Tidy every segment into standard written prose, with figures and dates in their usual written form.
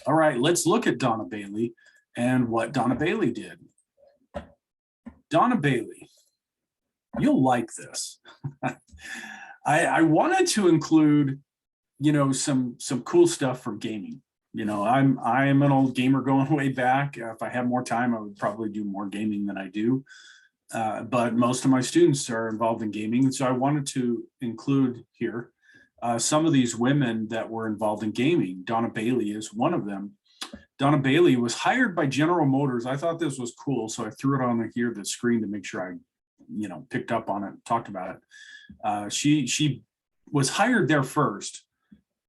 All right, let's look at Donna Bailey and what Donna Bailey did. Donna Bailey, you'll like this. I wanted to include, some cool stuff from gaming. I'm an old gamer going way back. If I had more time, I would probably do more gaming than I do. But most of my students are involved in gaming. So I wanted to include here some of these women that were involved in gaming. Donna Bailey is one of them. Donna Bailey was hired by General Motors. I thought this was cool, so I threw it on here, the screen, to make sure I, picked up on it, talked about it. She was hired there first,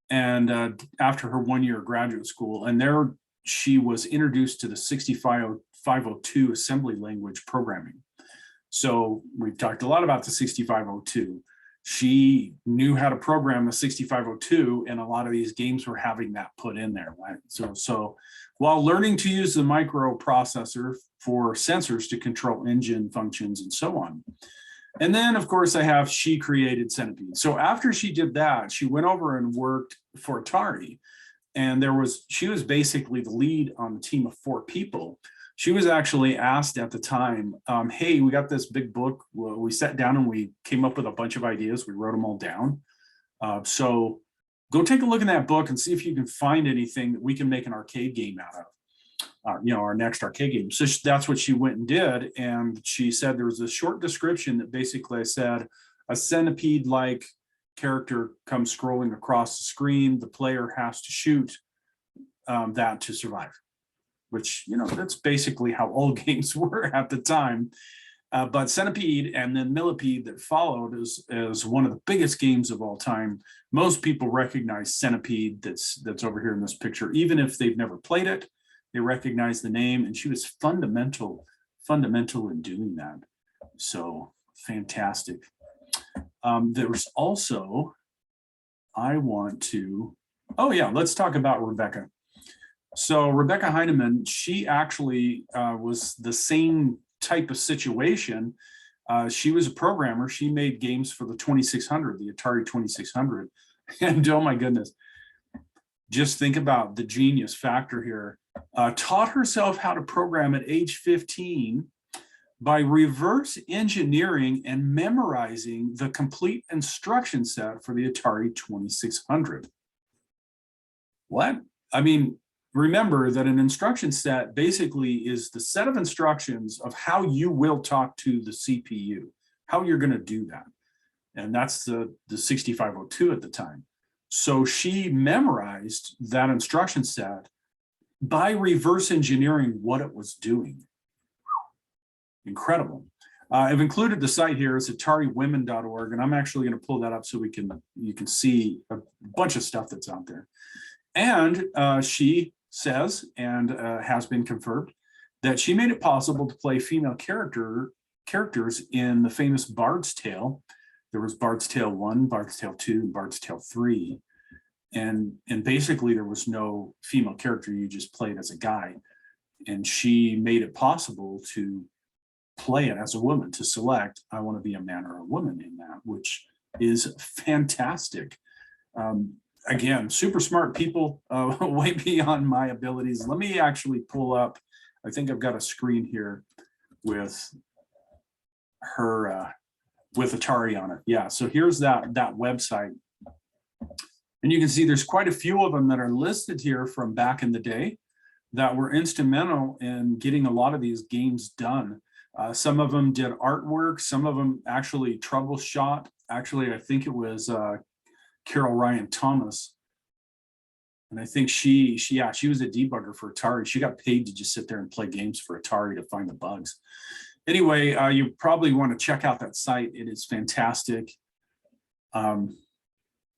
and after her 1-year graduate school, and there she was introduced to the 6502 assembly language programming. So we've talked a lot about the 6502. She knew how to program the 6502, and a lot of these games were having that put in there, right? So while learning to use the microprocessor for sensors to control engine functions and so on. And then, of course, she created Centipede. So after she did that, she went over and worked for Atari. And she was basically the lead on the team of 4 people. She was actually asked at the time, hey, we got this big book. We sat down and we came up with a bunch of ideas. We wrote them all down. So go take a look in that book and see if you can find anything that we can make an arcade game out of, our next arcade game. So that's what she went and did. And she said there was a short description that basically said a centipede-like character comes scrolling across the screen. The player has to shoot that to survive. Which, that's basically how all games were at the time. But Centipede and then Millipede that followed is one of the biggest games of all time. Most people recognize Centipede that's over here in this picture. Even if they've never played it, they recognize the name, and she was fundamental in doing that. So fantastic. There was also, let's talk about Rebecca. So Rebecca Heinemann, she actually was the same type of situation. She was a programmer. She made games for the 2600, the Atari 2600. And oh my goodness, just think about the genius factor here. Taught herself how to program at age 15 by reverse engineering and memorizing the complete instruction set for the Atari 2600. What? I mean, remember that an instruction set basically is the set of instructions of how you will talk to the CPU, how you're going to do that. And that's the 6502 at the time. So she memorized that instruction set by reverse engineering what it was doing. Incredible. I've included the site here. It's atariwomen.org, and I'm actually going to pull that up so you can see a bunch of stuff that's out there. And she says, and has been confirmed, that she made it possible to play female characters in the famous Bard's Tale. There was Bard's Tale 1, Bard's Tale 2, and Bard's Tale 3. And basically there was no female character, you just played as a guy. And she made it possible to play it as a woman, to select, I want to be a man or a woman in that, which is fantastic. Again, super smart people, way beyond my abilities. Let me actually pull up, I think I've got a screen here with her, with Atari on it. Yeah, so here's that website. And you can see there's quite a few of them that are listed here from back in the day that were instrumental in getting a lot of these games done. Some of them did artwork, some of them actually troubleshot. Actually, I think it was Carol Ryan Thomas. And I think she was a debugger for Atari. She got paid to just sit there and play games for Atari to find the bugs. Anyway, you probably want to check out that site. It is fantastic.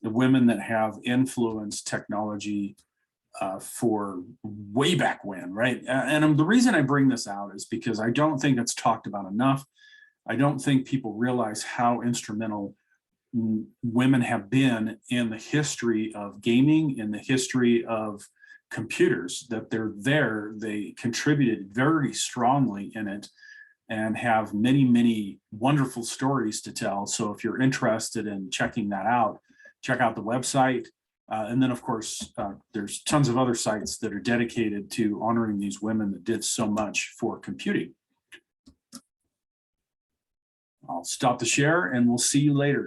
The women that have influenced technology for way back when, right? And the reason I bring this out is because I don't think it's talked about enough. I don't think people realize how instrumental women have been in the history of gaming, in the history of computers, that they're there. They contributed very strongly in it and have many, many wonderful stories to tell. So if you're interested in checking that out, check out the website. And then, of course, there's tons of other sites that are dedicated to honoring these women that did so much for computing. I'll stop the share and we'll see you later.